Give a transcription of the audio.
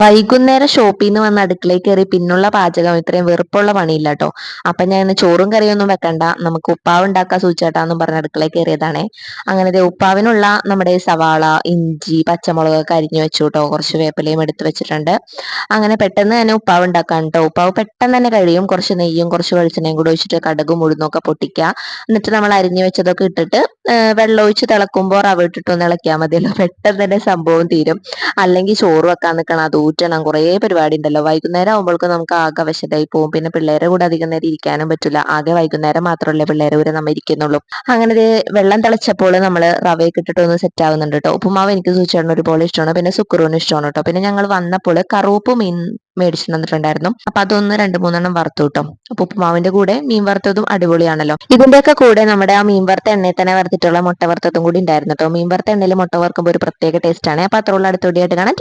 വൈകുന്നേരം ഷോപ്പിൽ നിന്ന് വന്ന് അടുക്കളയിൽ കയറി പിന്നുള്ള പാചകം ഇത്രയും വെറുപ്പുള്ള പണിയില്ല കേട്ടോ. അപ്പൊ ഞാൻ ഇന്ന് ചോറും കറിയൊന്നും വെക്കണ്ട, നമുക്ക് ഉപ്പാവ് ഉണ്ടാക്കാൻ സൂചേട്ടാന്നും പറഞ്ഞ അടുക്കളയിൽ കയറിയതാണേ. അങ്ങനെ ദേ ഉപ്പാവിനുള്ള നമ്മുടെ സവാള, ഇഞ്ചി, പച്ചമുളക് ഒക്കെ അരിഞ്ഞു വെച്ചു കേട്ടോ. കുറച്ച് വേപ്പിലയും എടുത്ത് വെച്ചിട്ടുണ്ട്. അങ്ങനെ പെട്ടെന്ന് തന്നെ ഉപ്പാവ് ഉണ്ടാക്കാൻ കേട്ടോ. ഉപ്പാവ് പെട്ടെന്ന് തന്നെ കഴിയും. കുറച്ച് നെയ്യും കുറച്ച് വെളിച്ചെണ്ണയും കൂടെ ഒഴിച്ചിട്ട് കടുകും ഉഴുന്നും ഒക്കെ പൊട്ടിക്കുക. എന്നിട്ട് നമ്മൾ അരിഞ്ഞു വെച്ചതൊക്കെ ഇട്ടിട്ട് വെള്ളം ഒഴിച്ച് തിളക്കുമ്പോൾ റവ ഇട്ടിട്ടൊന്ന് ഇളക്കിയാൽ മതിയല്ലോ. പെട്ടെന്ന് തന്നെ സംഭവം തീരും. അല്ലെങ്കിൽ ചോറ് വെക്കാൻ നിൽക്കണം, അത് ഊറ്റണം, കുറേ പരിപാടി ഉണ്ടല്ലോ. വൈകുന്നേരം ആകുമ്പോഴേക്കും നമുക്ക് ആകെ വശതായി പോകും. പിന്നെ പിള്ളേരെ കൂടെ അധികം നേരം ഇരിക്കാനും പറ്റില്ല. ആകെ വൈകുന്നേരം മാത്രമല്ലേ പിള്ളേരെ കൂടെ നമ്മൾ ഇരിക്കുന്നുള്ളൂ. അങ്ങനെ ദേ വെള്ളം തിളച്ചപ്പോൾ നമ്മൾ റവയൊക്കെ ഇട്ടിട്ട് ഒന്ന് സെറ്റ് ആവുന്നുണ്ട് കേട്ടോ. ഉപ്പുമാവ് എനിക്ക് സൂചിച്ചേട്ടന് ഒരുപോലെ ഇഷ്ടമാണ്, പിന്നെ സുക്കുറുവിന് ഇഷ്ടമാണ് കേട്ടോ. പിന്നെ ഞങ്ങൾ വന്നപ്പോൾ കറുവപ്പ് മീൻ മേടിച്ചിട്ട് വന്നിട്ടുണ്ടായിരുന്നു. അപ്പൊ അതൊന്ന് 2-3 വറുത്തു കിട്ടും. അപ്പൊ ഉപ്പുമാവിന്റെ കൂടെ മീൻ വറുത്തതും അടിപൊളിയാണല്ലോ. ഇതിന്റെയൊക്കെ കൂടെ നമ്മുടെ ആ മീൻ വറുത്ത എണ്ണയിൽ തന്നെ വറുത്തിട്ടുള്ള മുട്ട വറുത്തതും കൂടി ഉണ്ടായിരുന്നു കേട്ടോ. മീൻ വറുത്ത എണ്ണയിൽ മുട്ട വറുക്കുമ്പോൾ ഒരു പ്രത്യേക ടേസ്റ്റ് ആണ്. അപ്പൊ അത്രയുള്ള അടുത്തോടിയായിട്ട് കാണാൻ.